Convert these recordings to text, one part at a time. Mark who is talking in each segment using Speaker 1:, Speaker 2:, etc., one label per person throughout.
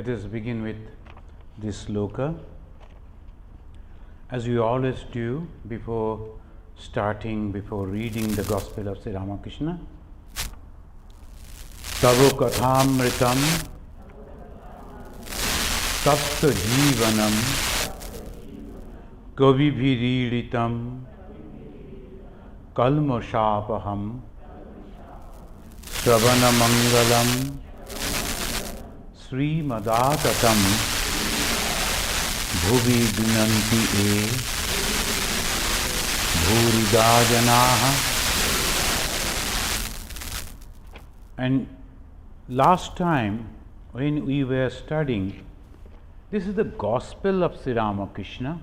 Speaker 1: Let us begin with this sloka, as we always do before reading the Gospel of Sri Ramakrishna. Tavo kathamritam tapta jivanam kavibhiriritam kalmashapaham Shravana Mangalam Sri Madatatam Bhuvi Dinanti E Bhuridajanaha. And last time when we were studying, this is the Gospel of Sri Ramakrishna,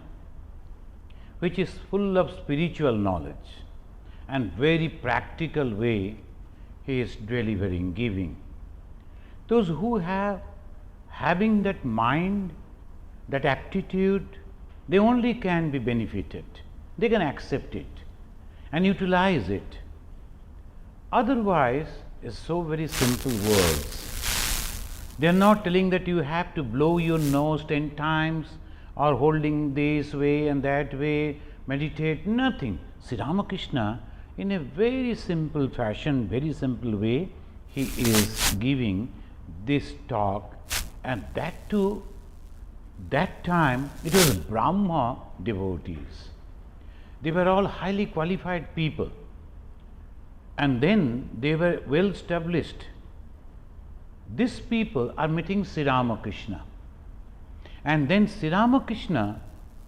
Speaker 1: which is full of spiritual knowledge and very practical way he is delivering, giving. Those who having that mind, that aptitude, they only can be benefited. They can accept it and utilize it. Otherwise, it's so very simple words. They are not telling that you have to blow your nose 10 times or holding this way and that way, meditate, nothing. Sri Ramakrishna, in a very simple fashion, very simple way, he is giving this talk, and that too, that time it was Brahma devotees. They were all highly qualified people, and then they were well established. These people are meeting Sri Ramakrishna, and then Sri Ramakrishna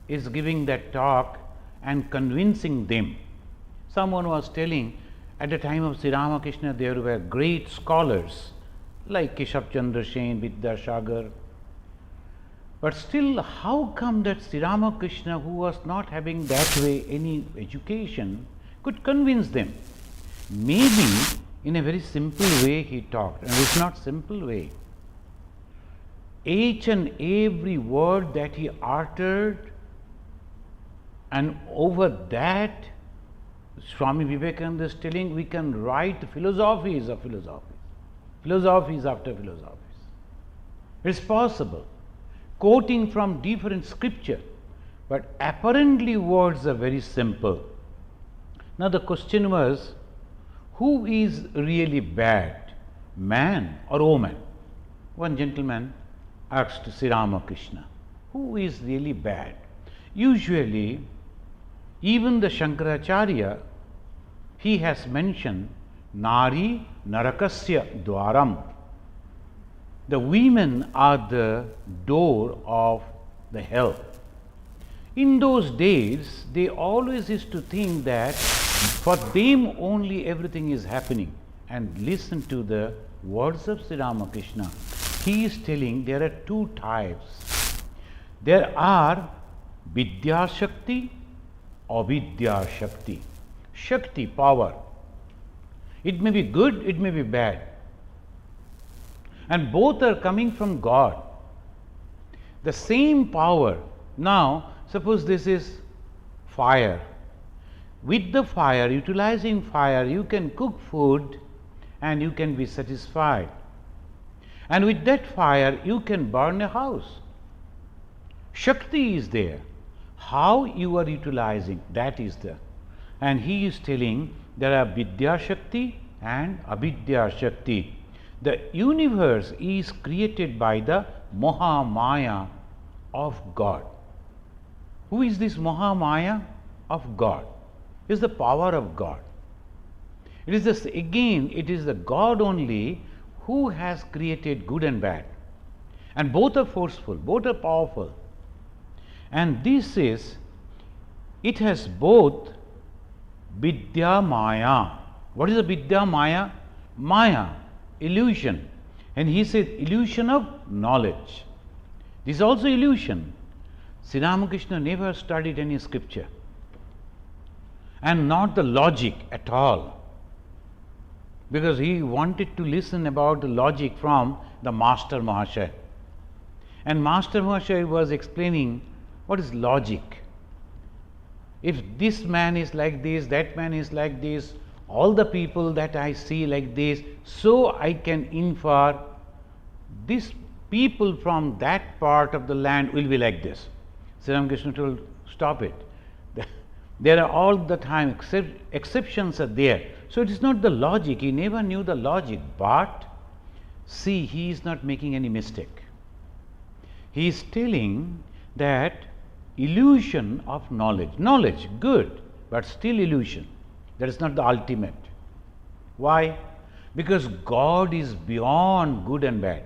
Speaker 1: is giving that talk and convincing them. Someone was telling, at the time of Sri Ramakrishna there were great scholars like Keshav Chandra Sen, Vidyasagar. But still, how come that Sri Ramakrishna, who was not having that way any education, could convince them? Maybe in a very simple way he talked, and it's not simple way. Each and every word that he uttered, and over that Swami Vivekananda is telling we can write philosophies of philosophies, philosophies after philosophies. It's possible, quoting from different scripture, but apparently words are very simple. Now the question was, who is really bad, man or woman? One gentleman asked Sri Ramakrishna, who is really bad? Usually, even the Shankaracharya, he has mentioned Nari Narakasya Dwaram. The women are the door of the hell. In those days, they always used to think that for them only everything is happening. And listen to the words of Sri Ramakrishna. He is telling there are two types. There are Vidya Shakti, Avidya Shakti. Shakti, power. It may be good, it may be bad. And both are coming from God. The same power. Now, suppose this is fire. With the fire, utilizing fire, you can cook food and you can be satisfied. And with that fire, you can burn a house. Shakti is there. How you are utilizing, that is the. And he is telling there are Vidya Shakti and Avidya Shakti. The universe is created by the Mahamaya of God. Who is this Mahamaya of God? It is the power of God. It is this, again, it is the God only who has created good and bad. And both are forceful, both are powerful. And this is, it has both Vidya Maya. What is a Vidya Maya? Maya, illusion. And he said illusion of knowledge. This is also illusion. Sri Ramakrishna never studied any scripture, and not the logic at all, because he wanted to listen about the logic from the Master Mahashaya. And Master Mahashaya was explaining what is logic. If this man is like this, that man is like this, all the people that I see like this, so I can infer this people from that part of the land will be like this. Sri Ramakrishna told, stop it. There are all the time exceptions are there. So it is not the logic. He never knew the logic, but see, he is not making any mistake. He is telling that illusion of knowledge. Knowledge, good, but still illusion. That is not the ultimate. Why? Because God is beyond good and bad.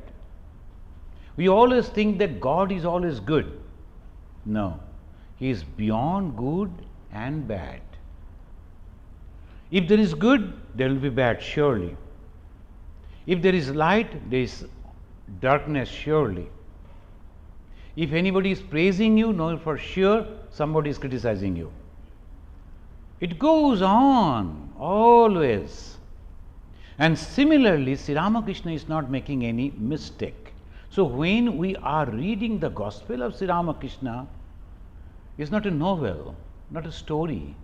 Speaker 1: We always think that God is always good. No, He is beyond good and bad. If there is good, there will be bad, surely. If there is light, there is darkness, surely. If anybody is praising you, know for sure somebody is criticizing you. It goes on always. And similarly, Sri Ramakrishna is not making any mistake. So when we are reading the Gospel of Sri Ramakrishna, it's not a novel, not a story,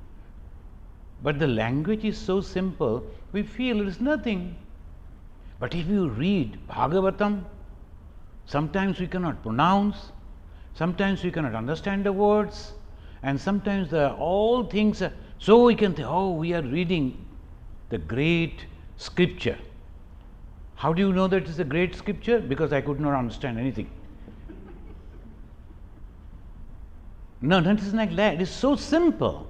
Speaker 1: but the language is so simple, we feel it is nothing. But if you read Bhagavatam, sometimes we cannot pronounce, sometimes we cannot understand the words, and sometimes all things are, so we can think, oh, we are reading the great scripture. How do you know that it is a great scripture? Because I could not understand anything. No, that is like that. It is so simple,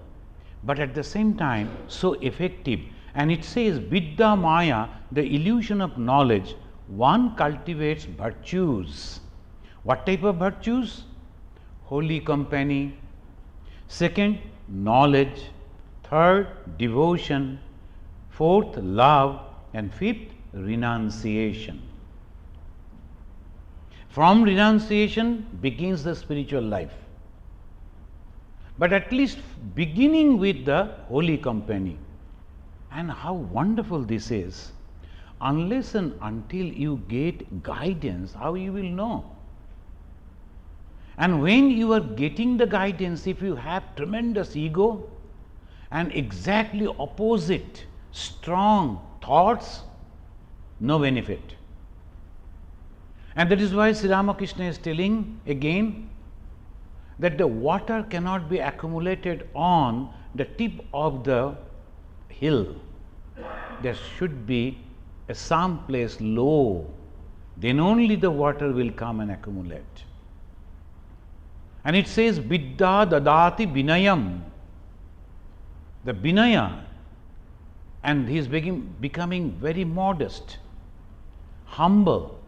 Speaker 1: but at the same time so effective. And it says, Vidya Maya, the illusion of knowledge, one cultivates virtues. What type of virtues? Holy company. Second, knowledge. Third, devotion. Fourth, love. And fifth, renunciation. From renunciation begins the spiritual life. But at least beginning with the holy company. And how wonderful this is. Unless and until you get guidance, how you will know? And when you are getting the guidance, if you have tremendous ego and exactly opposite strong thoughts, no benefit. And that is why Sri Ramakrishna is telling again that the water cannot be accumulated on the tip of the hill. There should be some place low, then only the water will come and accumulate. And it says, Vidya dadati vinayam. The vinaya, and he is becoming very modest, humble,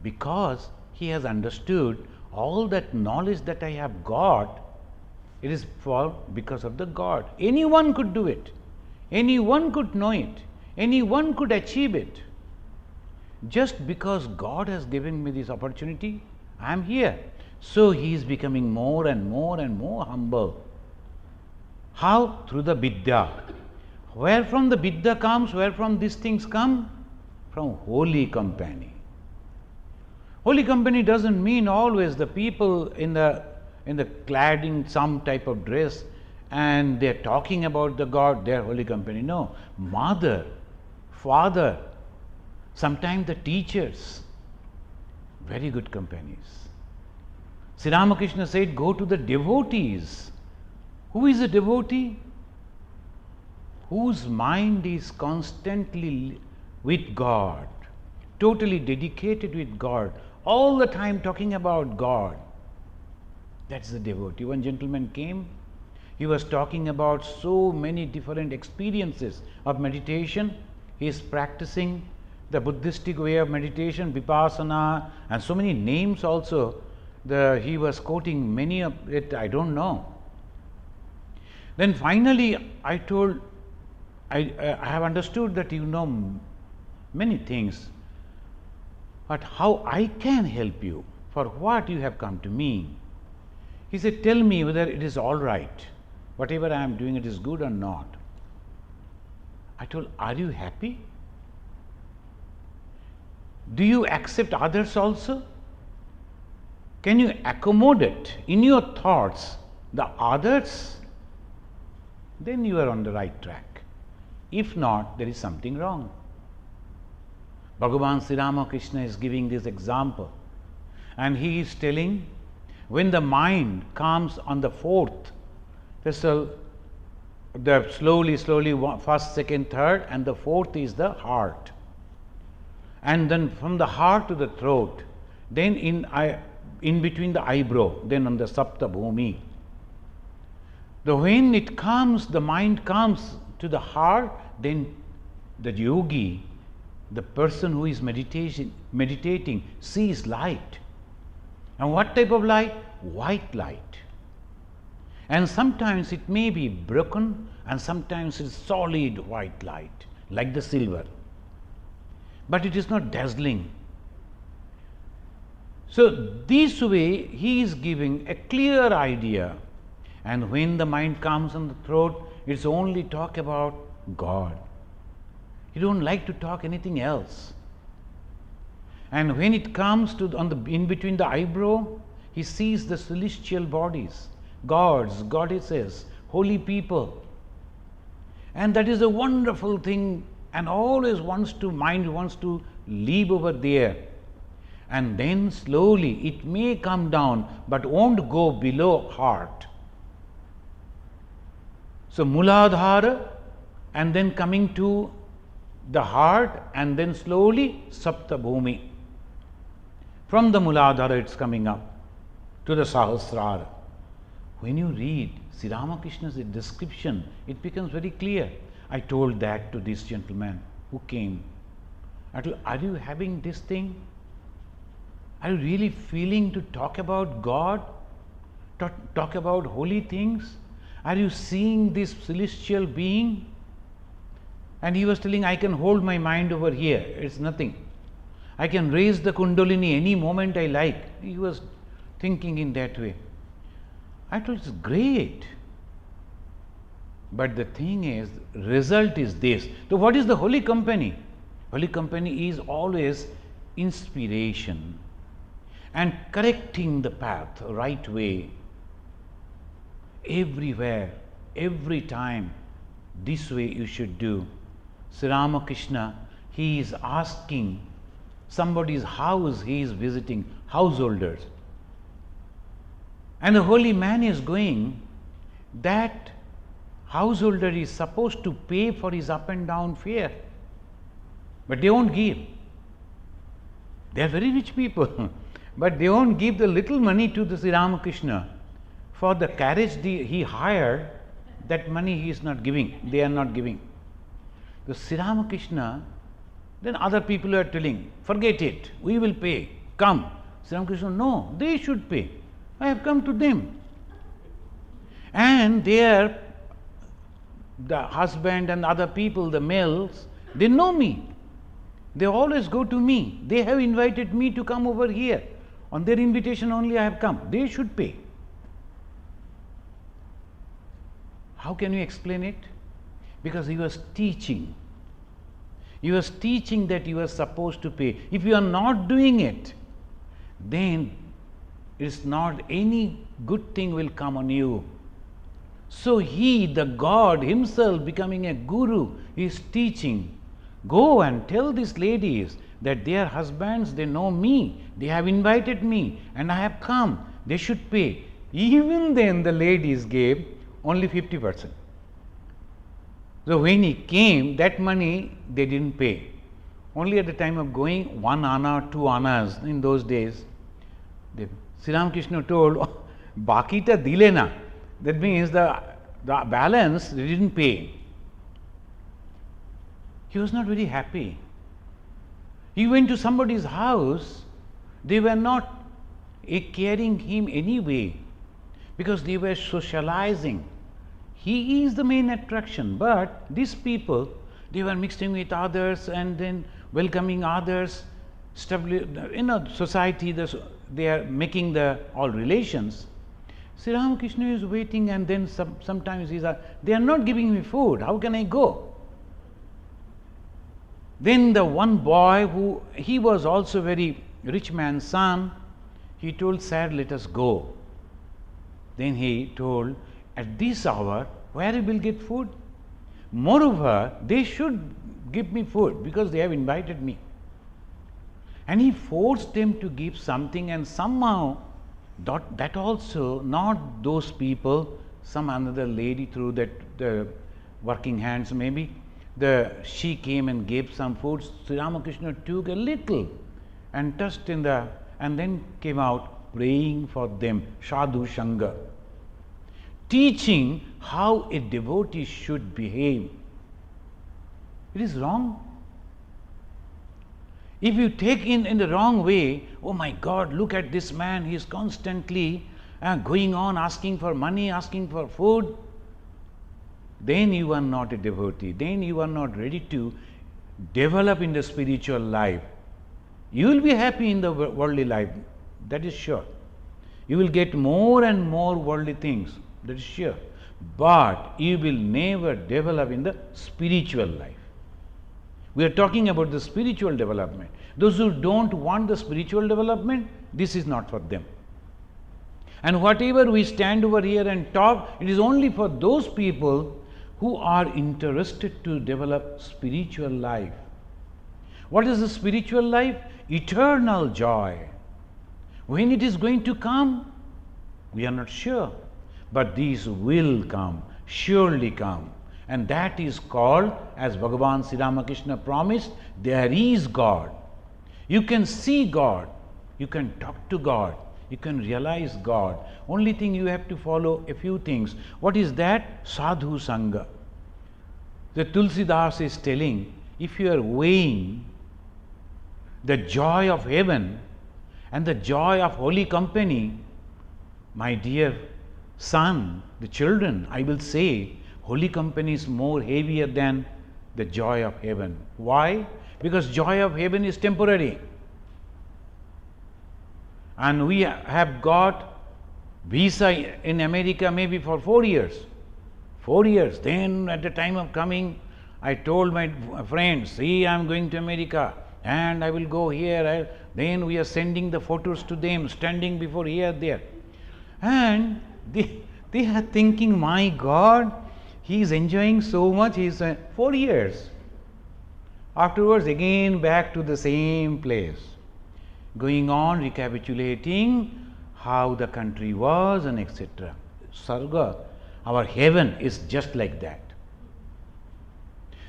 Speaker 1: because he has understood all that knowledge that I have got, it is because of the God. Anyone could do it. Anyone could know it. Anyone could achieve it. Just because God has given me this opportunity, I am here. So he is becoming more and more and more humble. How? Through the Vidya. Where from the Vidya comes, where from these things come? From holy company. Holy company doesn't mean always the people in the clad in some type of dress and they are talking about the God, they are holy company. No, mother, father, sometimes the teachers, very good companies. Sri Ramakrishna said, go to the devotees. Who is a devotee? Whose mind is constantly with God, totally dedicated with God, all the time talking about God. That's the devotee. One gentleman came, he was talking about so many different experiences of meditation. He is practicing the Buddhistic way of meditation, Vipassana, and so many names also. He was quoting many of it, I don't know. Then finally I told, I have understood that you know many things, but how I can help you? For what you have come to me? He said, tell me whether it is all right. Whatever I am doing, it is good or not. I told, are you happy? Do you accept others also? Can you accommodate in your thoughts the others? Then you are on the right track. If not, there is something wrong. Bhagavan Sri Ramakrishna is giving this example, and he is telling, when the mind comes on the fourth, the slowly, first, second, third, and the fourth is the heart. And then from the heart to the throat, then in between the eyebrow, then on the Sapta Bhumi. When it comes, the mind comes to the heart, then the yogi, the person who is meditating sees light. And what type of light? White light. And sometimes it may be broken, and sometimes it's solid white light, like the silver. But it is not dazzling. So this way he is giving a clear idea. And when the mind comes on the throat, it's only talk about God. You don't like to talk anything else. And when it comes to in between the eyebrow, he sees the celestial bodies, gods, goddesses, holy people. And that is a wonderful thing, and always mind wants to live over there. And then slowly it may come down, but won't go below heart. So Muladhara, and then coming to the heart, and then slowly Sapta Bhumi. From the Muladhara it's coming up to the Sahasrara. When you read Sri Ramakrishna's description, it becomes very clear. I told that to this gentleman who came. I told, are you having this thing? Are you really feeling to talk about God? Talk about holy things? Are you seeing this celestial being? And he was telling, I can hold my mind over here, it's nothing. I can raise the Kundalini any moment I like. He was thinking in that way. I told, it's great. But the thing is, result is this. So what is the holy company? Holy company is always inspiration and correcting the path, right way. Everywhere, every time, this way you should do. Sri Ramakrishna, he is asking somebody's house, he is visiting, householders. And the holy man is going, that householder is supposed to pay for his up and down fare, but they won't give. They are very rich people, but they won't give the little money to the Sri Ramakrishna. For the carriage he hired, that money he is not giving, they are not giving. The Sri Ramakrishna, then other people are telling, forget it, we will pay, come. Sri Ramakrishna, no, they should pay. I have come to them. And there, the husband and other people, the males, they know me. They always go to me. They have invited me to come over here. On their invitation only I have come. They should pay. How can you explain it? Because he was teaching. He was teaching that you are supposed to pay. If you are not doing it, then it's not any good thing will come on you. So he, the God himself, becoming a guru, is teaching. Go and tell these ladies that their husbands, they know me, they have invited me, and I have come, they should pay. Even then the ladies gave only 50%. So when he came, that money they didn't pay. Only at the time of going, 1 anna, 2 annas in those days. Sri Ramakrishna told, Bakita dilena. That means the balance they didn't pay. He was not very happy. He went to somebody's house, they were not carrying him anyway, because they were socializing. He is the main attraction, but these people, they were mixing with others and then welcoming others, society, they are making all relations. Sri Ramakrishna is waiting, and then sometimes he says, they are not giving me food, how can I go? Then the one boy, he was also very rich man's son, he told, sir, let us go. Then he told, at this hour, where I will get food? Moreover, they should give me food because they have invited me. And he forced them to give something, and somehow that also, not those people, some another lady through that the working hands maybe, she came and gave some food. Sri Ramakrishna took a little and touched in the, and then came out praying for them, sadhu sangha, teaching how a devotee should behave. It is wrong. If you take in the wrong way, oh my God, look at this man, he is constantly going on asking for money, asking for food, then you are not a devotee, then you are not ready to develop in the spiritual life. You will be happy in the worldly life, that is sure. You will get more and more worldly things, that is sure. But you will never develop in the spiritual life. We are talking about the spiritual development. Those who don't want the spiritual development, this is not for them. And whatever we stand over here and talk, it is only for those people who are interested to develop spiritual life. What is the spiritual life? Eternal joy. When it is going to come, we are not sure. But these will come, surely come. And that is called, as Bhagavan Sri Ramakrishna promised, there is God. You can see God, you can talk to God, you can realize God. Only thing you have to follow a few things. What is that? Sadhu Sangha. The Tulsidas is telling, if you are weighing the joy of heaven and the joy of holy company, my dear son, the children, I will say, holy company is more heavier than the joy of heaven. Why? Because joy of heaven is temporary. And we have got visa in America maybe for 4 years. 4 years. Then at the time of coming, I told my friends, see, I am going to America and I will go here. Then we are sending the photos to them, standing before here, there. And they are thinking, my God, he is enjoying so much, he is 4 years. Afterwards, again back to the same place, going on recapitulating how the country was and etc. Sarga, our heaven is just like that.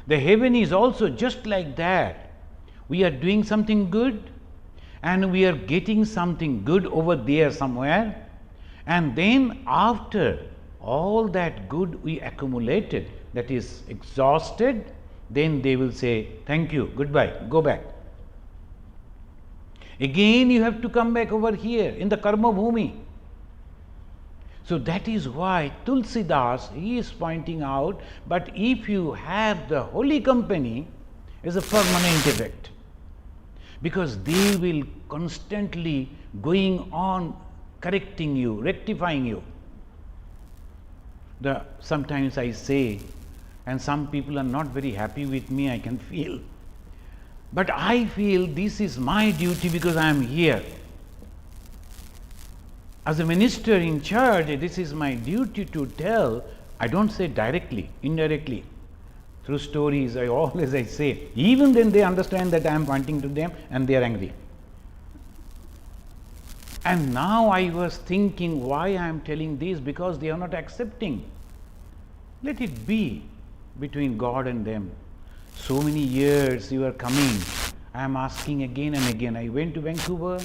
Speaker 1: The heaven is also just like that. We are doing something good and we are getting something good over there somewhere, and then after all that good we accumulated, that is exhausted, then they will say, thank you, goodbye, go back. Again you have to come back over here in the karma bhumi. So that is why Tulsidas, he is pointing out, but if you have the holy company, is a permanent effect. Because they will constantly going on correcting you, rectifying you. Sometimes I say, and some people are not very happy with me, I can feel. But I feel this is my duty because I am here. As a minister in church, this is my duty to tell. I don't say directly, indirectly. Through stories, I say. Even then they understand that I am pointing to them and they are angry. And now I was thinking why I am telling this, because they are not accepting. Let it be between God and them. So many years you are coming. I am asking again and again. I went to Vancouver.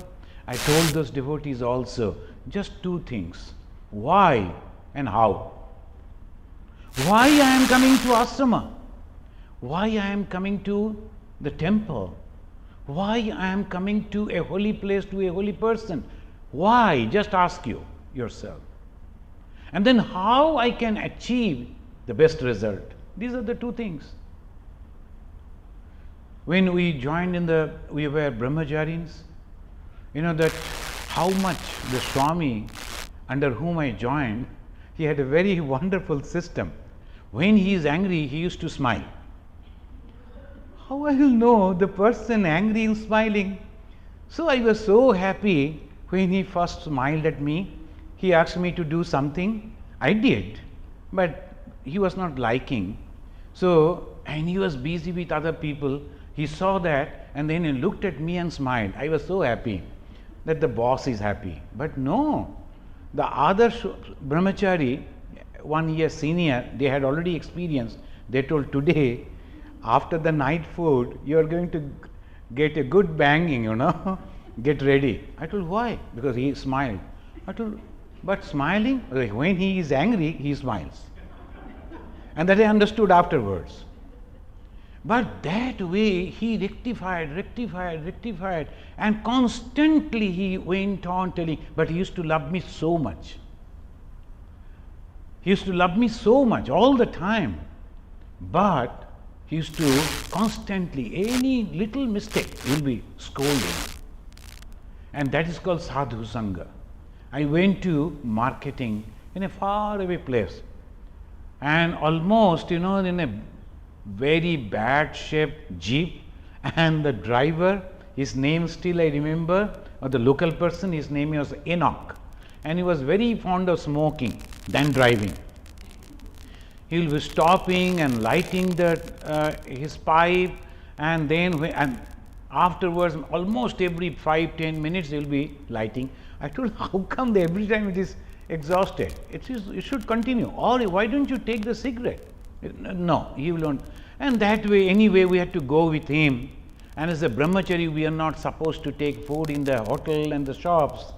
Speaker 1: I told those devotees also, just two things. Why and how. Why I am coming to ashrama. Why I am coming to the temple. Why I am coming to a holy place, to a holy person. Why? Just ask yourself. And then how I can achieve the best result. These are the two things. When we joined we were brahmacharis, you know that how much the Swami under whom I joined, he had a very wonderful system. When he is angry, he used to smile. How I will know the person angry and smiling? So I was so happy when he first smiled at me. He asked me to do something. I did, but he was not liking. So, and he was busy with other people. He saw that and then he looked at me and smiled. I was so happy that the boss is happy. But no, the other brahmachari, 1 year senior, they had already experienced. They told, today, after the night food, you are going to get a good banging, get ready. I told, why? Because he smiled. I told, but smiling, when he is angry, he smiles. And that I understood afterwards. But that way he rectified, and constantly he went on telling, but he used to love me so much. He used to love me so much all the time. But he used to constantly, any little mistake, he will be scolding. And that is called sadhu sangha. I went to marketing in a far away place, and almost, in a very bad shaped jeep, and the driver, his name still I remember, or the local person, his name was Enoch, and he was very fond of smoking than driving. He will be stopping and lighting his pipe, and then afterwards, almost every 5-10 minutes, he will be lighting. I told, how come every time it is exhausted? It should continue. Or why don't you take the cigarette? No, he will not. And that way, anyway, we had to go with him. And as a brahmachari, we are not supposed to take food in the hotel and the shops.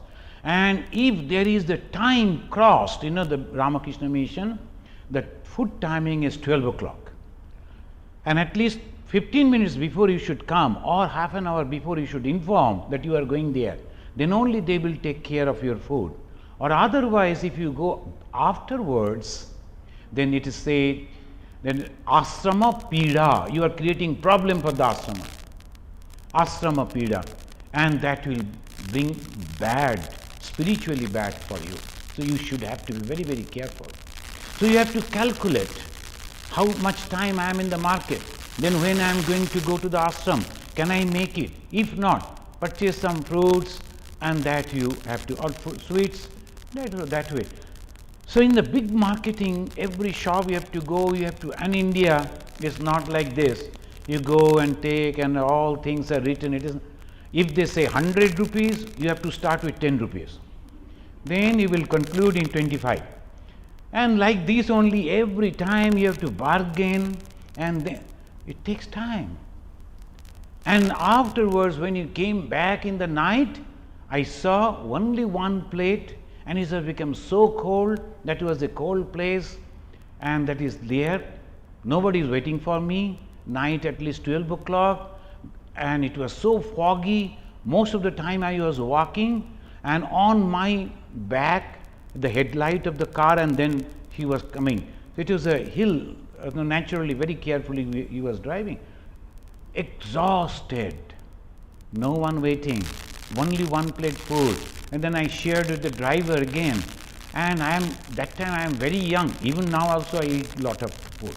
Speaker 1: And if there is the time crossed, the Ramakrishna mission, the food timing is 12 o'clock. And at least 15 minutes before you should come, or half an hour before you should inform that you are going there. Then only they will take care of your food. Or otherwise, if you go afterwards, then it is said, then asrama pida, you are creating problem for the asrama. Asrama pida, and that will bring bad, spiritually bad for you. So you should have to be very, very careful. So you have to calculate how much time I am in the market. Then when I am going to go to the ashram, can I make it? If not, purchase some fruits, and that you have to, or sweets, that way. So in the big marketing, every shop you have to go, and India is not like this. You go and take, and all things are written. It is, if they say 100 rupees, you have to start with 10 rupees. Then you will conclude in 25. And like this only, every time you have to bargain, and then it takes time. And afterwards, when you came back in the night, I saw only one plate, and it has become so cold. That was a cold place, and that is there. Nobody is waiting for me. Night at least 12 o'clock, and it was so foggy. Most of the time I was walking, and on my back, the headlight of the car, and then he was coming. It was a hill, naturally, very carefully he was driving. Exhausted, no one waiting, only one plate food. And then I shared with the driver again, and that time I am very young. Even now also I eat a lot of food,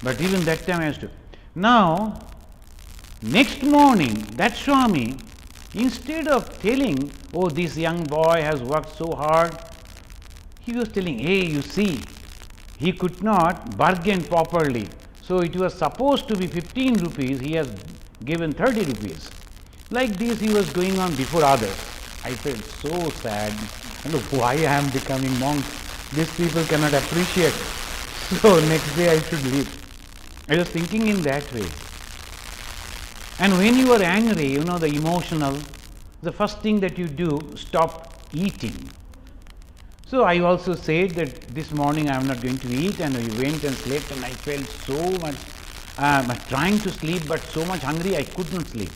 Speaker 1: but even that time I used to. Now, next morning, that Swami, instead of telling, oh, this young boy has worked so hard, he was telling, hey, you see, he could not bargain properly. So it was supposed to be 15 rupees, he has given 30 rupees. Like this he was going on before others. I felt so sad. And look, why I am becoming monk? These people cannot appreciate. So next day I should leave. I was thinking in that way. And when you are angry, the emotional, the first thing that you do, stop eating. So I also said that this morning I am not going to eat, and we went and slept, and I felt so much, trying to sleep, but so much hungry I could not sleep.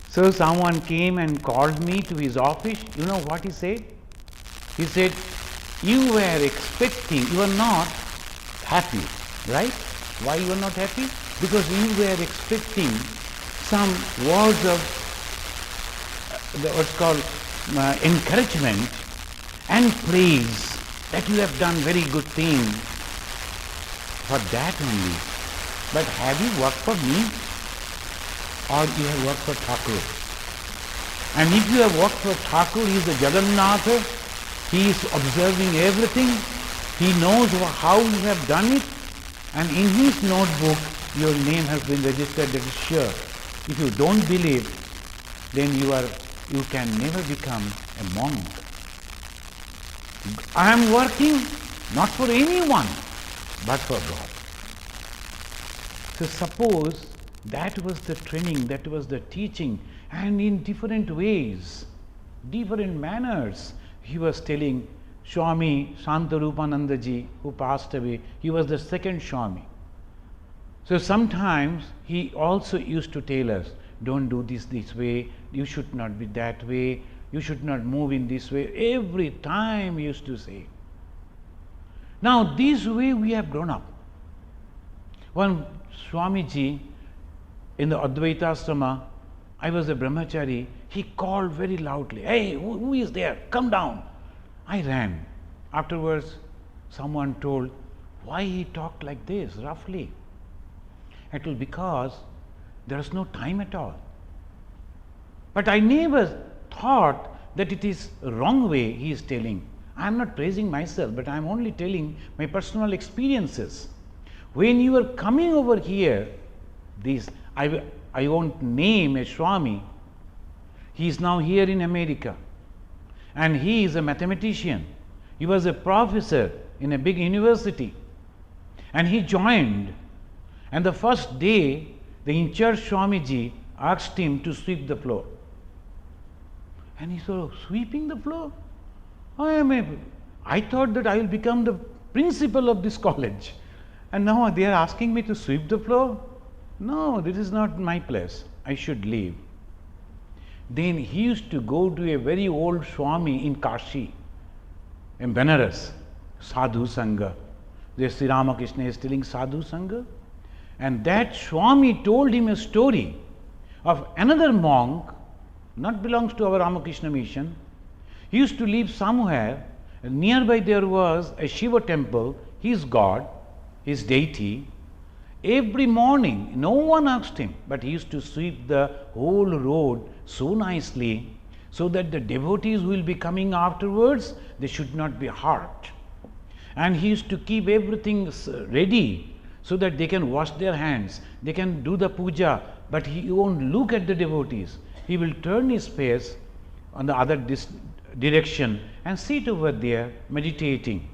Speaker 1: So someone came and called me to his office. You know what he said? He said, you were expecting, you are not happy, right? Why you are not happy? Because you were expecting some words of what's called encouragement and praise, that you have done very good thing. For that only. But have you worked for me, or you have worked for Thakur? And if you have worked for Thakur, he is the Jagannatha, he is observing everything, he knows how you have done it, and in his notebook your name has been registered, that is sure. If you don't believe, then you can never become a monk. I am working not for anyone, but for God. So suppose that was the training, that was the teaching, and in different ways, different manners, he was telling. Swami Shantarupananda ji, who passed away, he was the second Swami. So sometimes he also used to tell us, don't do this way, you should not be that way, you should not move in this way. Every time he used to say. Now this way we have grown up. One Swamiji in the Advaita Ashrama, I was a brahmachari, he called very loudly, hey, who is there? Come down. I ran. Afterwards, someone told, why he talked like this, roughly? It was because there was no time at all. But I never thought that it is a wrong way he is telling. I am not praising myself, but I am only telling my personal experiences. When you are coming over here, I won't name a Swami. He is now here in America. And he is a mathematician. He was a professor in a big university. And he joined. And the first day, the in-charge Swamiji asked him to sweep the floor. And he said, sweeping the floor? I thought that I will become the principal of this college. And now they are asking me to sweep the floor? No, this is not my place. I should leave. Then he used to go to a very old Swami in Kashi, in Benares, Sadhu Sangha. There Sri Ramakrishna is telling Sadhu Sangha. And that Swami told him a story of another monk, not belongs to our Ramakrishna mission. He used to live somewhere, and nearby there was a Shiva temple, his god, his deity. Every morning, no one asked him, but he used to sweep the whole road so nicely, so that the devotees who will be coming afterwards, they should not be hurt. And he used to keep everything ready, so that they can wash their hands, they can do the puja, but he won't look at the devotees. He will turn his face on the other direction and sit over there meditating.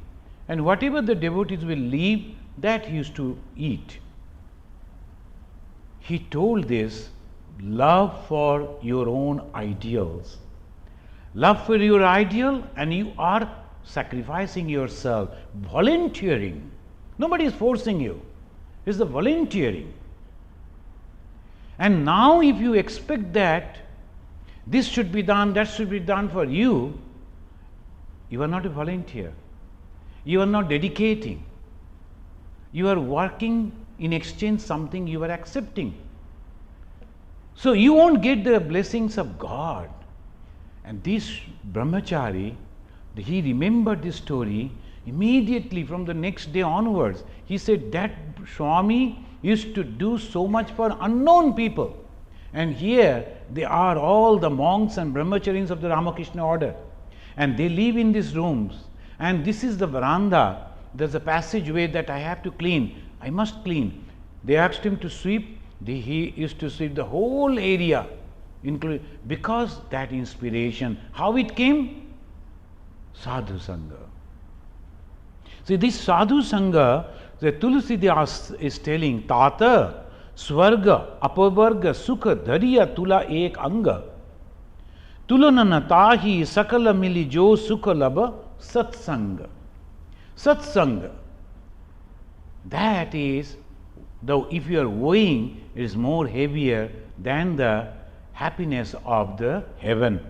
Speaker 1: And whatever the devotees will leave, that he used to eat. He told this, love for your own ideals. Love for your ideal, and you are sacrificing yourself, volunteering. Nobody is forcing you. It's the volunteering. And now if you expect that this should be done, that should be done for you, you are not a volunteer. You are not dedicating. You are working in exchange something you are accepting. So you won't get the blessings of God. And this brahmachari, he remembered this story immediately from the next day onwards. He said that Swami used to do so much for unknown people. And here they are all the monks and brahmacharis of the Ramakrishna order. And they live in these rooms. And this is the veranda. There's a passageway that I have to clean. I must clean. They asked him to sweep. He used to sweep the whole area, because that inspiration. How it came? Sadhu Sangha. See, this Sadhu Sangha, the Tulsidas is telling, Tata, Swarga, Apavarga, Sukha, Dhariya, Tula, Ek, Anga. Tulanana tahi, Sakala mili jo, Sukha laba, Satsanga. Satsanga. That is, though if you are weighing, it is more heavier than the happiness of the heaven.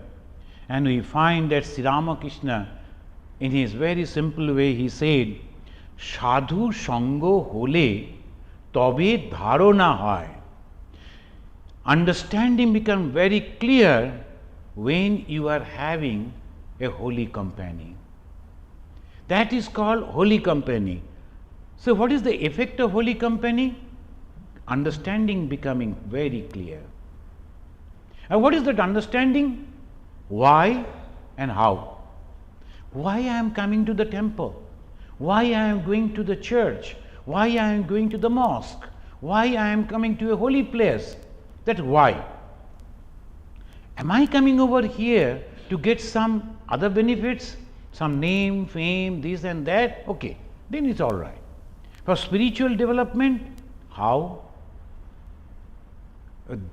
Speaker 1: And we find that Sri Ramakrishna, in his very simple way, he said, Sadhu Sango hole tobe dharona hoy. Understanding becomes very clear when you are having a holy company. That is called holy company. So what is the effect of holy company? Understanding becoming very clear. And what is that understanding? Why and how? Why I am coming to the temple? Why I am going to the church? Why I am going to the mosque? Why I am coming to a holy place? That why? Am I coming over here to get some other benefits? Some name, fame, this and that? Okay, then it's all right. For spiritual development, how?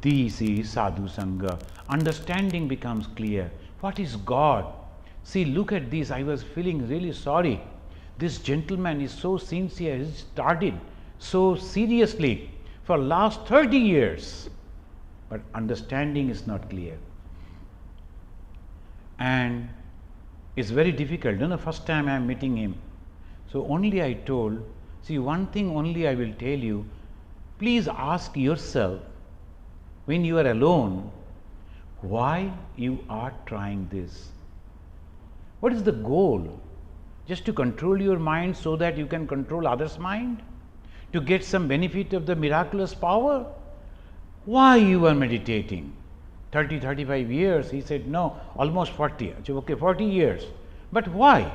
Speaker 1: This is sadhu sangha. Understanding becomes clear. What is God? See, look at this. I was feeling really sorry. This gentleman is so sincere. He started so seriously for last 30 years. But understanding is not clear. And it's very difficult. You know, first time I am meeting him. So only I told, see, one thing only I will tell you. Please ask yourself, when you are alone, why you are trying this? What is the goal? Just to control your mind so that you can control others' mind? To get some benefit of the miraculous power? Why you are meditating? 30, 35 years, he said, no, almost 40. Okay, 40 years. But why?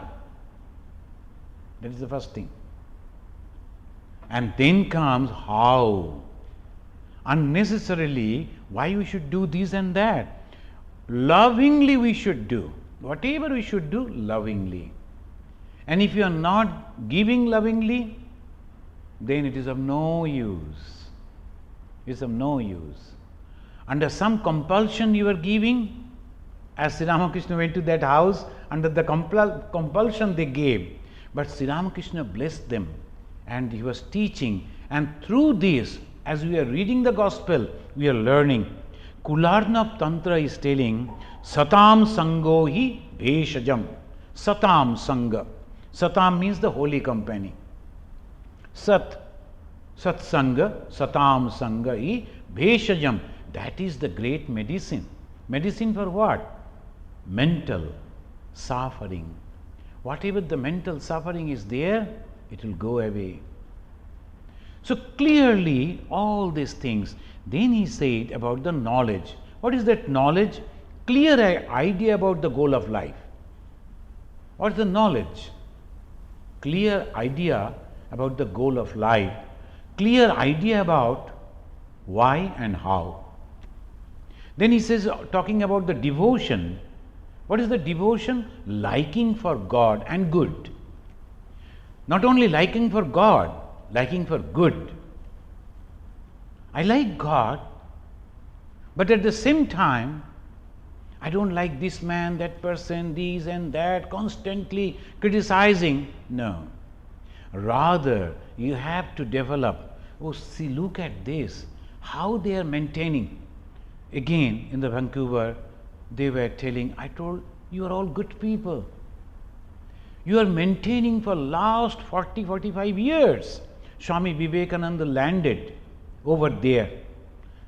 Speaker 1: That is the first thing. And then comes how. Unnecessarily, why we should do this and that. Lovingly we should do. Whatever we should do, lovingly. And if you are not giving lovingly, then it is of no use. It is of no use. Under some compulsion you are giving, as Sri Ramakrishna went to that house, under the compulsion they gave. But Sri Ramakrishna blessed them and he was teaching. And through this, as we are reading the gospel, we are learning. Kularnap Tantra is telling, Satam Sango hi Bheshajam. Satam Sangha. Satam means the holy company. Sat Sangha, Satam Sangha hi Bheshajam. That is the great medicine. Medicine for what? Mental suffering. Whatever the mental suffering is there, it will go away. So clearly all these things. Then he said about the knowledge. What is that knowledge? Clear idea about the goal of life. What is the knowledge? Clear idea about the goal of life. Clear idea about why and how. Then he says, talking about the devotion. What is the devotion? Liking for God and good. Not only liking for God, liking for good. I like God, but at the same time, I don't like this man, that person, this and that, constantly criticizing. No. Rather, you have to develop, oh, see, look at this, how they are maintaining. Again, in the Vancouver, they were telling, I told, you are all good people. You are maintaining for last 40, 45 years. Swami Vivekananda landed over there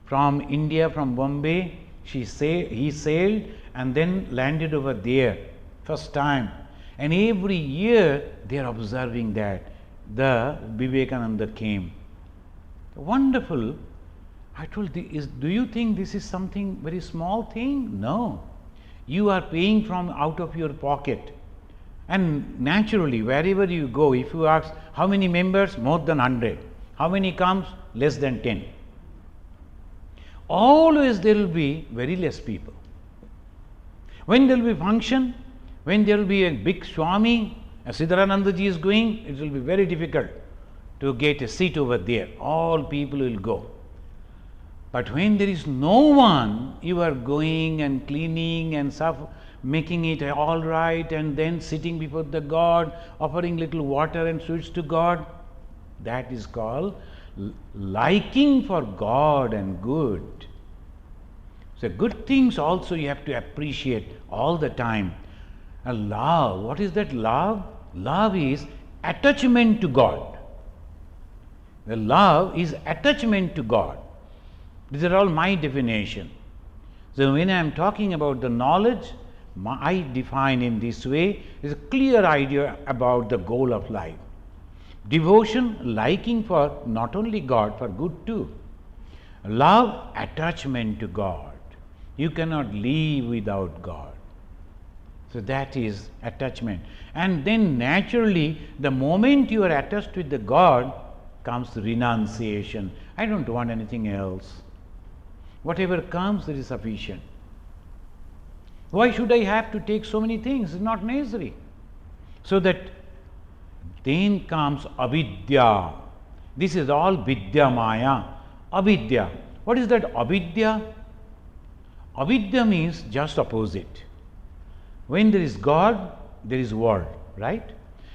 Speaker 1: from India, from Bombay. He sailed and then landed over there first time. And every year they are observing that the Vivekananda came. Wonderful. I told, do you think this is something very small thing? No. You are paying from out of your pocket. And naturally, wherever you go, if you ask how many members, more than 100. How many comes? Less than 10. Always there will be very less people. When there will be function, when there will be a big Swami, as Siddharanandaji is going, it will be very difficult to get a seat over there. All people will go. But when there is no one, you are going and cleaning and making it all right, and then sitting before the God, offering little water and sweets to God. That is called liking for God and good. So good things also you have to appreciate all the time. And love, what is that love? Love is attachment to God. The love is attachment to God. These are all my definition. So when I am talking about the knowledge, I define in this way, is a clear idea about the goal of life. Devotion, liking for not only God, for good too. Love, attachment to God. You cannot live without God. So that is attachment. And then naturally, the moment you are attached with the God, comes renunciation. I don't want anything else. Whatever comes, it is sufficient. Why should I have to take so many things? It's not necessary. So that then comes avidya. This is all vidya maya. Avidya. What is that avidya? Avidya means just opposite. When there is God, there is world, right?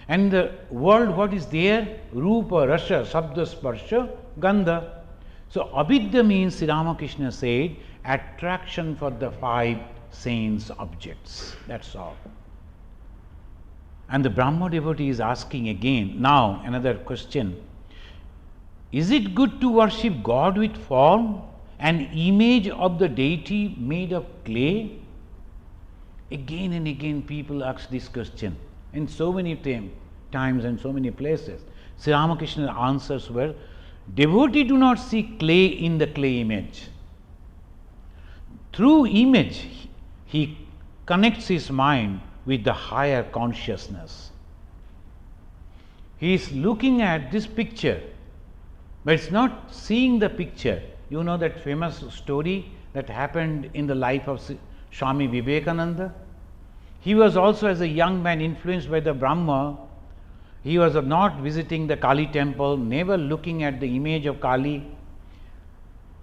Speaker 1: And the world, what is there? Rupa, Rasa, Sabda, Sparsha, Gandha. So avidya means, Sri Ramakrishna said, attraction for the five sense objects. That's all. And the Brahma devotee is asking again, now another question. Is it good to worship God with form, an image of the deity made of clay? Again and again people ask this question in so many times and so many places. Sri Ramakrishna's answers were, devotee do not see clay in the clay image. Through image, he connects his mind with the higher consciousness. He is looking at this picture, but it's not seeing the picture. You know that famous story that happened in the life of Swami Vivekananda? He was also, as a young man, influenced by the Brahma. He was not visiting the Kali temple, never looking at the image of Kali.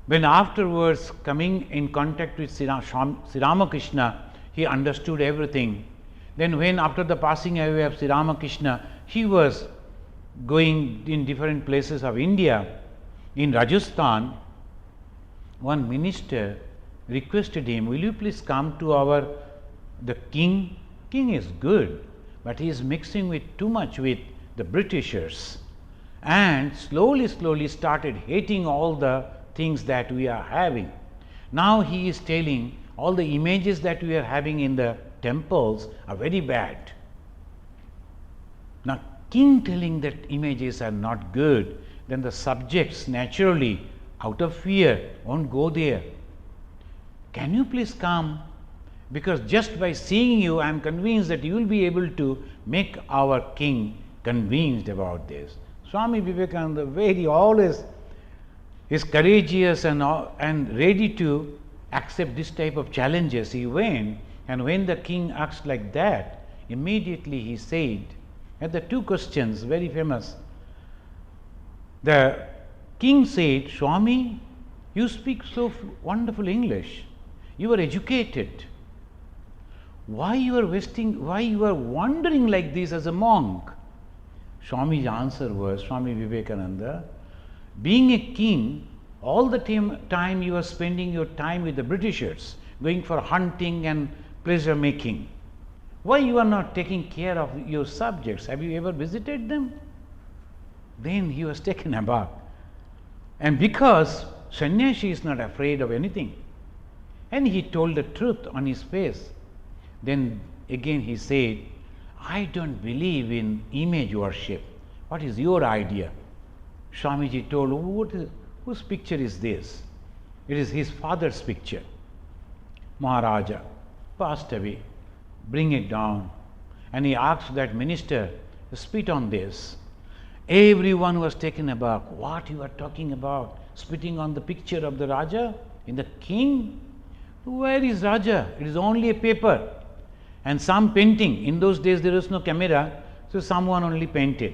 Speaker 1: When afterwards coming in contact with Sri Ramakrishna, he understood everything. Then when after the passing away of Sri Ramakrishna, he was going in different places of India. In Rajasthan, one minister requested him, will you please come to the king? King is good, but he is mixing with too much with the Britishers, and slowly started hating all the things that we are having. Now he is telling all the images that we are having in the temples are very bad. Now king telling that images are not good, then the subjects naturally out of fear won't go there. Can you please come? Because just by seeing you, I am convinced that you will be able to make our king convinced about this. Swami Vivekananda very always is courageous and ready to accept this type of challenges. He went, and when the king asked like that, immediately he said, and the two questions very famous. The king said, Swami, you speak so wonderful English. You are educated. Why you are wandering like this as a monk? Swami's answer was, Swami Vivekananda, being a king, all the time you are spending your time with the Britishers, going for hunting and pleasure making. Why you are not taking care of your subjects? Have you ever visited them? Then he was taken aback. And because sannyasi is not afraid of anything, and he told the truth on his face, then again he said, I don't believe in image worship. What is your idea? Swamiji told, whose picture is this? It is his father's picture. Maharaja passed away. Bring it down. And he asked that minister, spit on this. Everyone was taken aback. What you are talking about? Spitting on the picture of the Raja in the king? Where is Raja? It is only a paper. And some painting. In those days there was no camera, so someone only painted.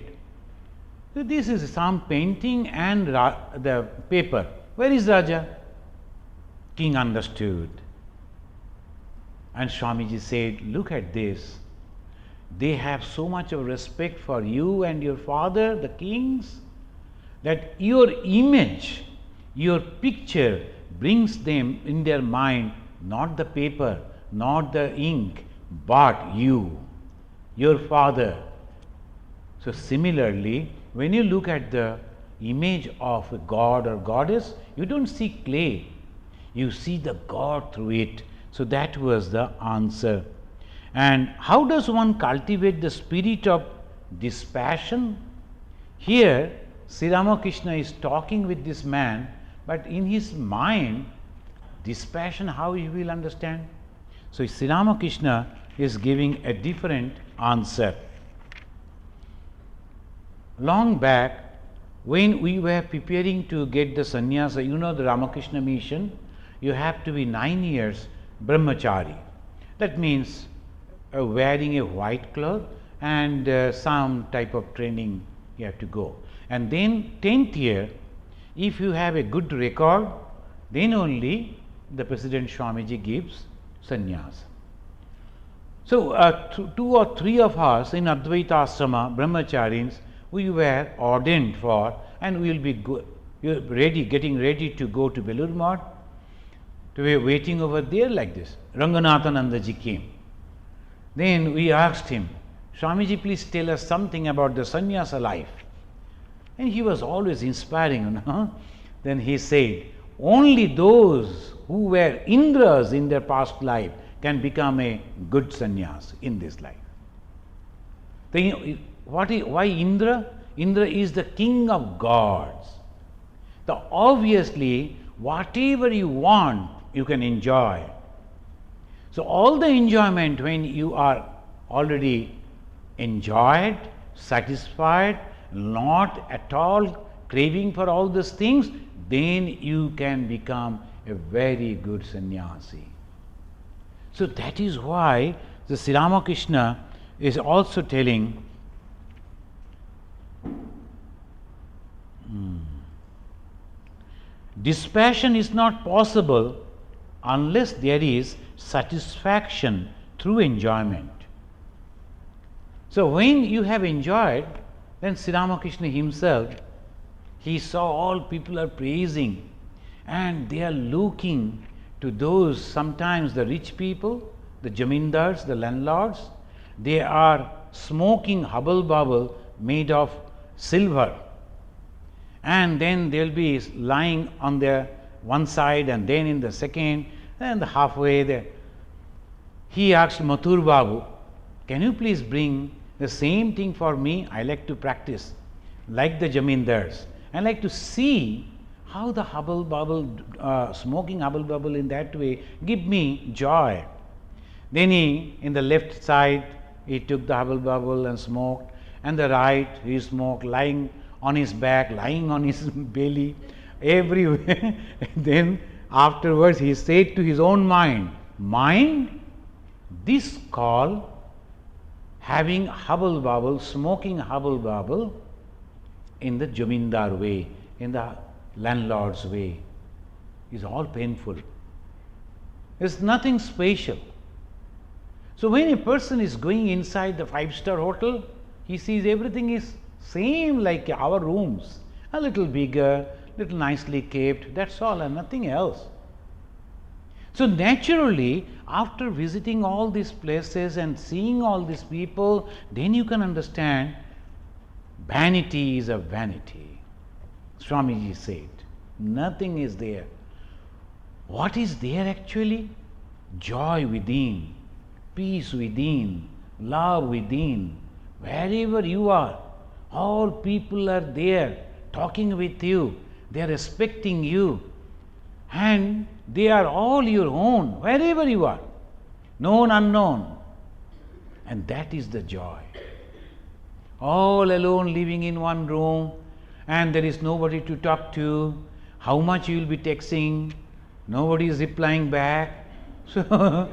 Speaker 1: So this is some painting and the paper. Where is Raja? King understood. And Swamiji said, look at this. They have so much of respect for you and your father, the kings, that your image, your picture brings them in their mind, not the paper, not the ink, but you, your father. So similarly, when you look at the image of a god or goddess, you don't see clay, you see the God through it. So that was the answer. And how does one cultivate the spirit of dispassion? Here, Sri Ramakrishna is talking with this man, but in his mind, dispassion, how he will understand? So Sri Ramakrishna is giving a different answer. Long back, when we were preparing to get the sannyasa, you know the Ramakrishna mission, you have to be 9 years brahmachari. That means wearing a white cloth and some type of training you have to go. And then 10th year, if you have a good record, then only the President Swamiji gives sannyas. So, 2 or 3 of us in Advaita Ashrama, brahmacharis, we were ordained for, and we will be getting ready to go to Belur Math, to be waiting over there like this. Ranganathananda ji came. Then we asked him, Swamiji, please tell us something about the sannyasa life. And he was always inspiring. Then he said, only those who were Indras in their past life can become a good sannyas in this life. Then why Indra? Indra is the king of gods. So obviously, whatever you want, you can enjoy. So all the enjoyment, when you are already enjoyed, satisfied, not at all craving for all these things, then you can become a very good sannyasi. So that is why the Sri Ramakrishna is also telling dispassion is not possible unless there is satisfaction through enjoyment. So when you have enjoyed, then Sri Ramakrishna himself, he saw all people are praising and they are looking to those, sometimes the rich people, the jamindars, the landlords, they are smoking hubble bubble made of silver, and then they will be lying on their one side and then in the second and halfway there. He asked Mathur Babu, can you please bring the same thing for me? I like to practice like the jamindars. I like to see how the hubble bubble, smoking hubble bubble in that way give me joy. Then he, in the left side, he took the hubble bubble and smoked, and the right he smoked lying on his back, lying on his belly, everywhere. Then afterwards he said to his own mind, mind, this call having hubble bubble, smoking hubble bubble in the jamindar way, in the landlord's way, is all painful. There's nothing special. So when a person is going inside the 5-star hotel, he sees everything is same like our rooms, a little bigger, little nicely kept, that's all and nothing else. So naturally, after visiting all these places and seeing all these people, then you can understand vanity is a vanity. Swamiji said, nothing is there. What is there actually? Joy within, peace within, love within. Wherever you are, all people are there talking with you, they are respecting you, and they are all your own, wherever you are, known, unknown. And that is the joy. All alone living in one room, and there is nobody to talk to, how much you will be texting, nobody is replying back. So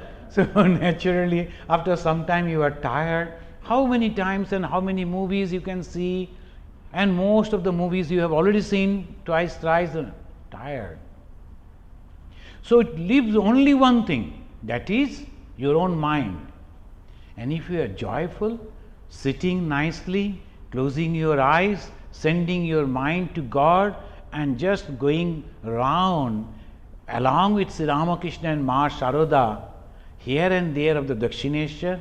Speaker 1: naturally, after some time you are tired. How many times and how many movies you can see, and most of the movies you have already seen twice, thrice, tired. So it leaves only one thing, that is your own mind. And if you are joyful, sitting nicely, closing your eyes, sending your mind to God and just going round along with Sri Ramakrishna and Ma Sharoda, here and there of the Dakshineshwar,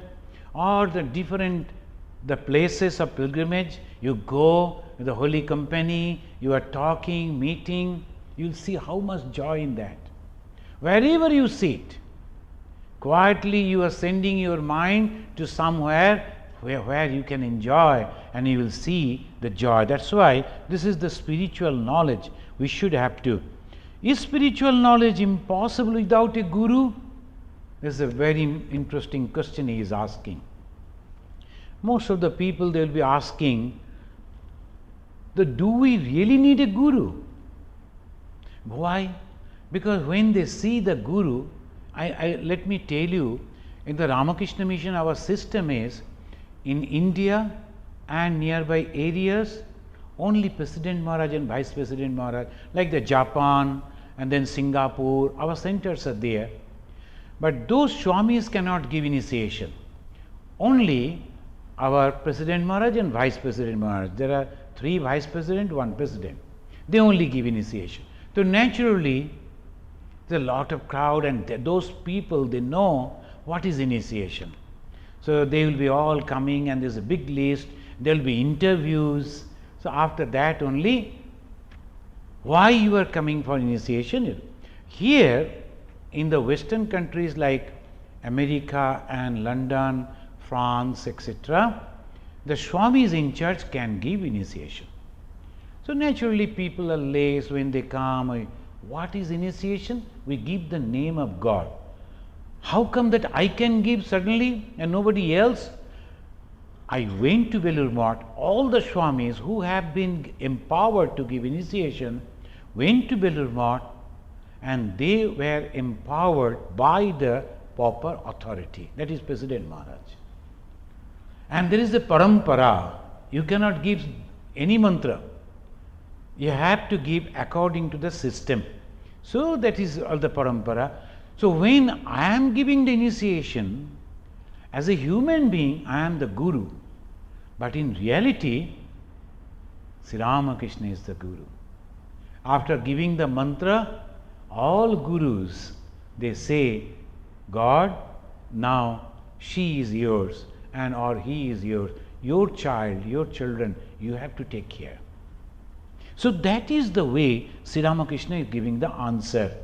Speaker 1: or the places of pilgrimage, you go with the holy company, you are talking, meeting, you will see how much joy in that. Wherever you sit, quietly you are sending your mind to somewhere where you can enjoy, and you will see the joy. That's why this is the spiritual knowledge we should have to. Is spiritual knowledge impossible without a guru? This is a very interesting question he is asking. Most of the people, they will be asking, do we really need a guru? Why? Because when they see the Guru, let me tell you, in the Ramakrishna mission, our system is in India and nearby areas, only President Maharaj and Vice President Maharaj, like the Japan and then Singapore, our centers are there. But those Swamis cannot give initiation. Only our President Maharaj and Vice President Maharaj. There are 3 Vice President, 1 President. They only give initiation. So naturally, there's a lot of crowd, and those people, they know what is initiation. So they will be all coming, and there's a big list. There will be interviews. So after that only, why you are coming for initiation? Here in the Western countries like America and London, France, etc., the Swamis in church can give initiation. So naturally people are laced when they come. What is initiation? We give the name of God. How come that I can give suddenly and nobody else? I went to Belur Math. All the Swamis who have been empowered to give initiation went to Belur Math, and they were empowered by the proper authority, that is President Maharaj. And there is a parampara. You cannot give any mantra. You have to give according to the system. So that is all the parampara. So when I am giving the initiation, as a human being, I am the Guru. But in reality, Sri Ramakrishna is the Guru. After giving the mantra, all Gurus, they say, God, now she is yours and or he is yours. Your child, your children, you have to take care. So that is the way Sri Ramakrishna is giving the answer.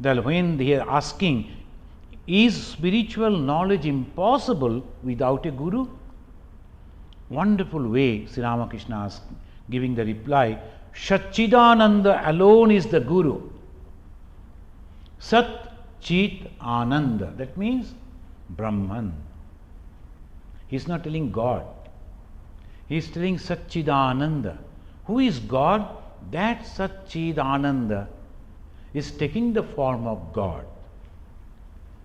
Speaker 1: That when they are asking, is spiritual knowledge impossible without a Guru? Wonderful way Sri Ramakrishna asked, giving the reply, Satchidananda alone is the Guru. Sat Chit Ananda, that means Brahman. He is not telling God. He is telling Satchidananda. Who is God? That Satchidananda is taking the form of God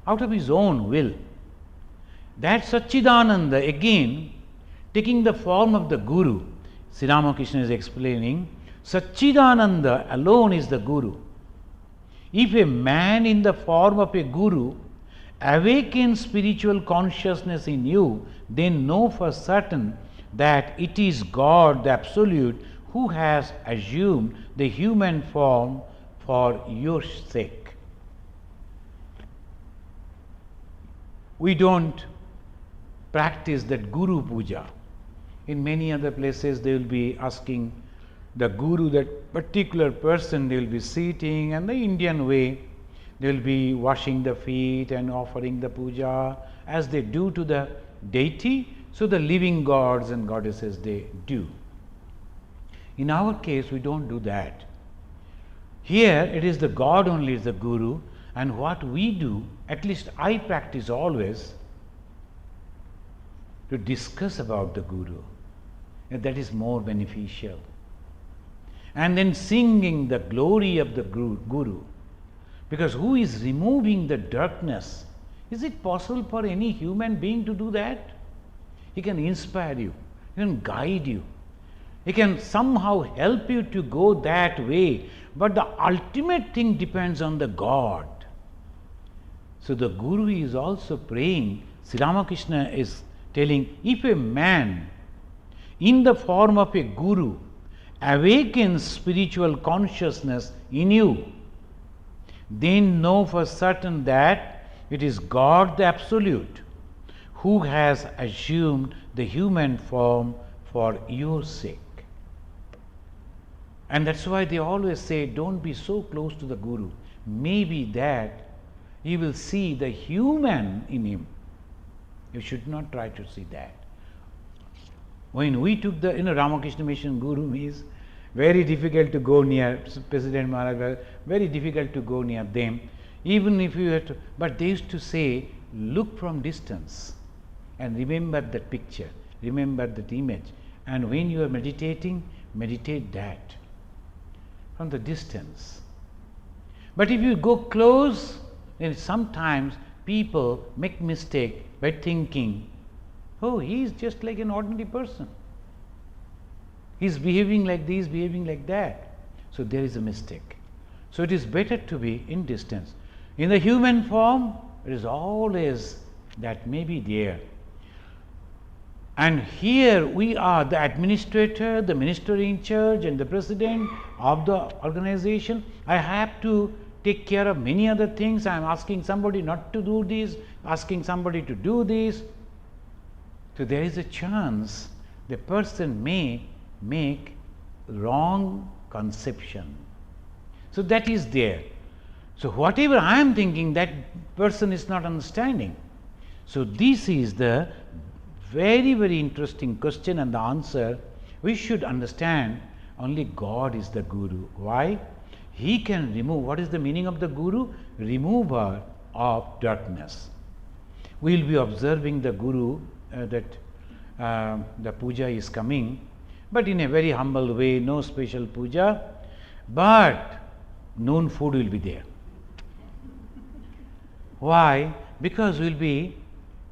Speaker 1: out of his own will. That Satchidananda again taking the form of the Guru. Sri Ramakrishna is explaining, Satchidananda alone is the Guru. If a man in the form of a Guru awakens spiritual consciousness in you, then know for certain that it is God, the Absolute, who has assumed the human form for your sake. We don't practice that Guru Puja. In many other places they will be asking the Guru, that particular person, they will be sitting, and the Indian way they will be washing the feet and offering the puja as they do to the deity. So the living gods and goddesses they do. In our case we don't do that. Here it is the God only is the Guru, and what we do, at least I practice always, to discuss about the Guru. That is more beneficial. And then singing the glory of the Guru. Because who is removing the darkness? Is it possible for any human being to do that? He can inspire you, he can guide you, he can somehow help you to go that way, but the ultimate thing depends on the God. So the Guru is also praying. Sri Ramakrishna is telling, if a man in the form of a Guru awakens spiritual consciousness in you, then know for certain that it is God the Absolute who has assumed the human form for your sake. And that's why they always say, don't be so close to the Guru. Maybe that you will see the human in him. You should not try to see that. When we took the Ramakrishna mission, Guru is very difficult to go near. President Maharaj, very difficult to go near them. Even if you had to, but they used to say, look from distance and remember that picture, remember that image. And when you are meditating, meditate that from the distance. But if you go close, then sometimes people make mistake by thinking, oh, he is just like an ordinary person. He is behaving like this, behaving like that. So there is a mistake. So it is better to be in distance. In the human form, it is always that may be there. And here we are the administrator, the minister in charge, and the president of the organization. I have to take care of many other things. I am asking somebody not to do this, asking somebody to do this. So there is a chance the person may make wrong conception. So that is there. So whatever I am thinking, that person is not understanding. So this is the very, very interesting question, and the answer we should understand only God is the Guru. Why? He can remove. What is the meaning of the Guru? Remover of darkness. We will be observing the Guru that the puja is coming, but in a very humble way, no special puja, but noon food will be there. Why? Because we will be,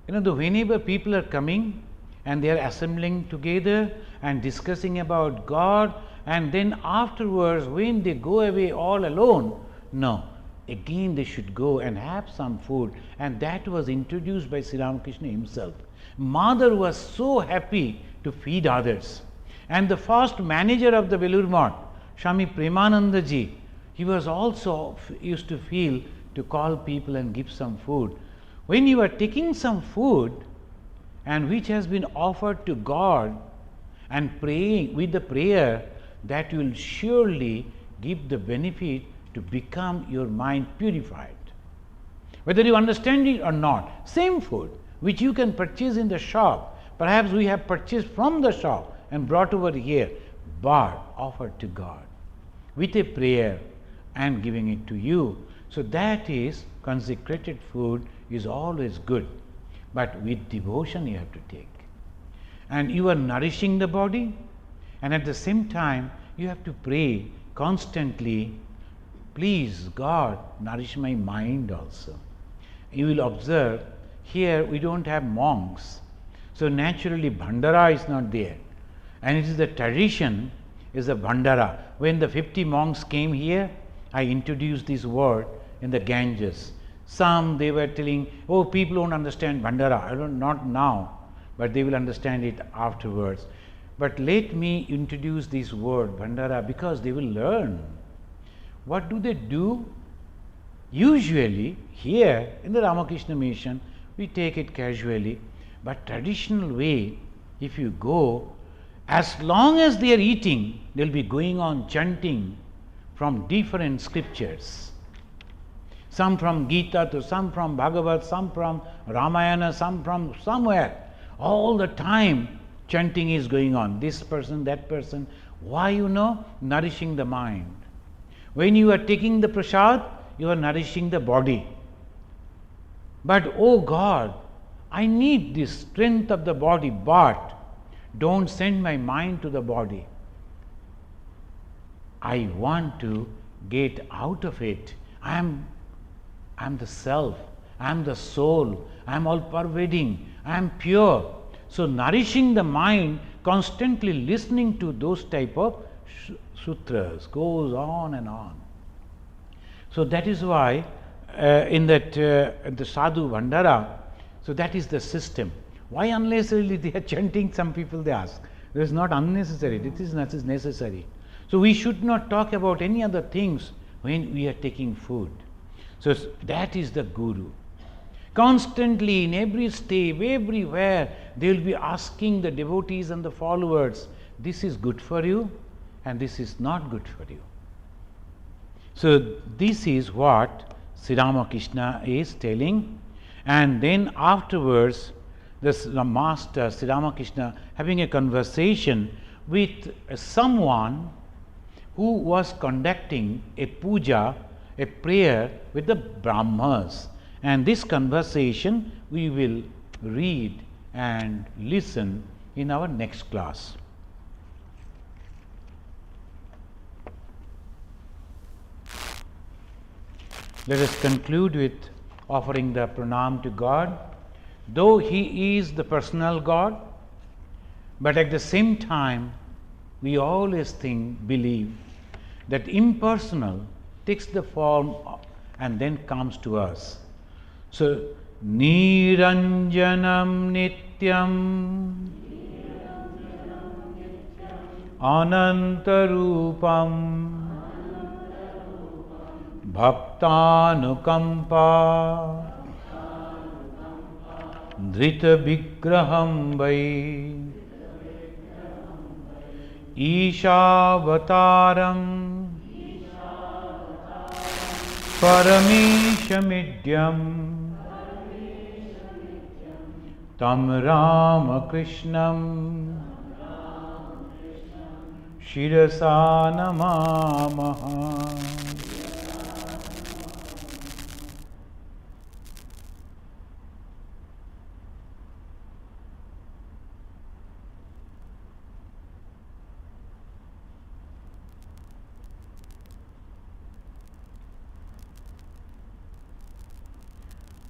Speaker 1: whenever people are coming and they are assembling together and discussing about God, and then afterwards when they go away all alone, no, again they should go and have some food, and that was introduced by Sri Ramakrishna himself. Mother was so happy to feed others, and the first manager of the Velur Math, Swami Premananda ji, he was also used to feel to call people and give some food. When you are taking some food and which has been offered to God and praying with the prayer, that will surely give the benefit to become your mind purified. Whether you understand it or not, same food which you can purchase in the shop, perhaps we have purchased from the shop and brought over here, but offered to God with a prayer and giving it to you. So that is consecrated food is always good, but with devotion you have to take. And you are nourishing the body, and at the same time you have to pray constantly, please God, nourish my mind also. You will observe here we don't have monks, so naturally bhandara is not there, and it is the tradition is a bhandara. When the 50 monks came here, I introduced this word in the Ganges. Some they were telling, oh, people don't understand bhandara. I don't, not now, but they will understand it afterwards. But let me introduce this word bhandara because they will learn. What do they do? Usually here in the Ramakrishna mission we take it casually, but traditional way, if you go, as long as they are eating, they will be going on chanting from different scriptures. Some from Gita to some from Bhagavad, some from Ramayana, some from somewhere. All the time chanting is going on. This person, that person. Why? Nourishing the mind. When you are taking the prasad, you are nourishing the body. But oh God, I need this strength of the body, but don't send my mind to the body. I want to get out of it. I am the self, I am the soul, I am all pervading, I am pure. So nourishing the mind, constantly listening to those type of sutras goes on and on. So that is why in that the sadhu bhandara, so that is the system. Why unnecessarily they are chanting? Some people they ask. It is not unnecessary. It is necessary. So we should not talk about any other things when we are taking food. So that is the Guru. Constantly in every step, everywhere, they will be asking the devotees and the followers, this is good for you and this is not good for you. So this is what Sri Ramakrishna is telling, and then afterwards the master Sri Ramakrishna having a conversation with someone who was conducting a puja, a prayer with the Brahmas, and this conversation we will read and listen in our next class. Let us conclude with offering the pranam to God. Though He is the personal God, but at the same time, we always believe that impersonal takes the form and then comes to us. So, Niranjanam Nityam Anantarupam Bhaktanukampa Dhrita Vigraham Vai Ishavataram Parameshamidyam Tam Ramakrishnam Shirasa Namamaha.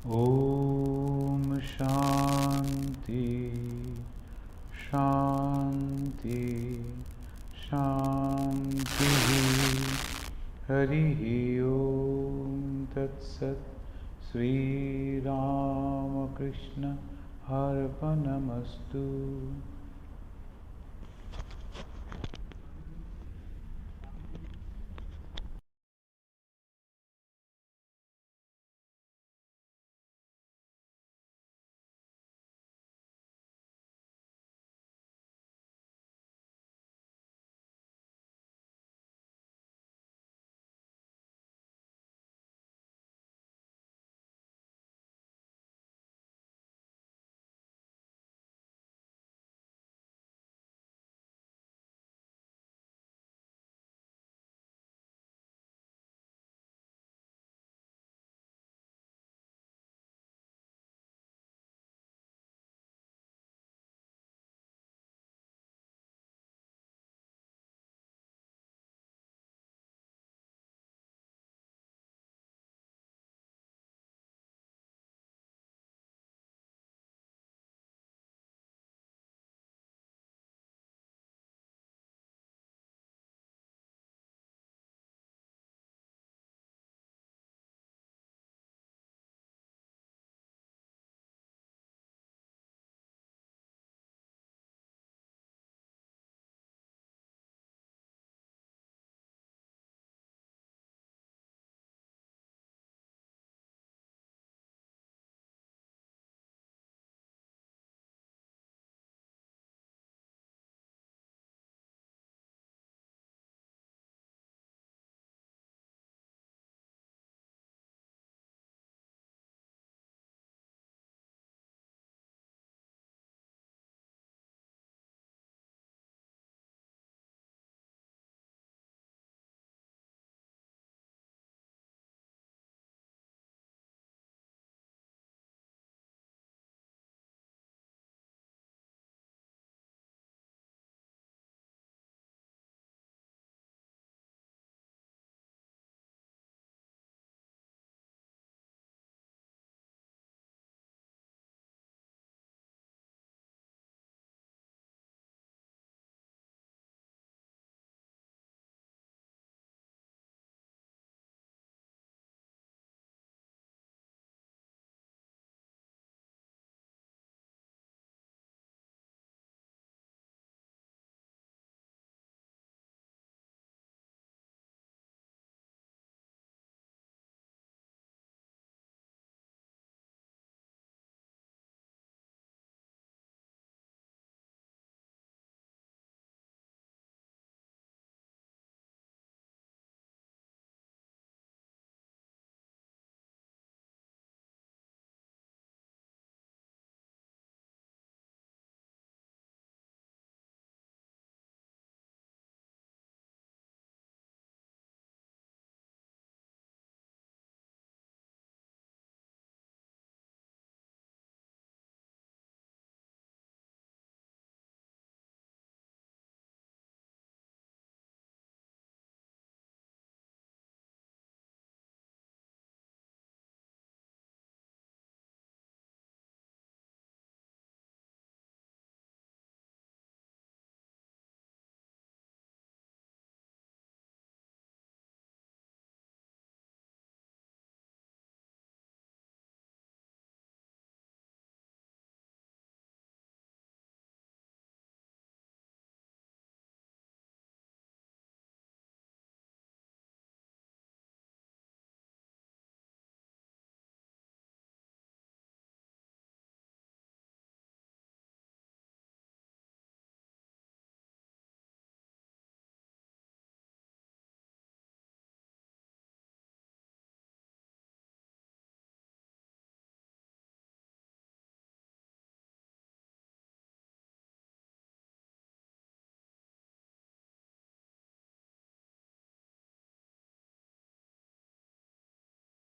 Speaker 1: Om Shanti Shanti Shanti Hari Om Tat Sat Sri Ramakrishna Arpanamastu.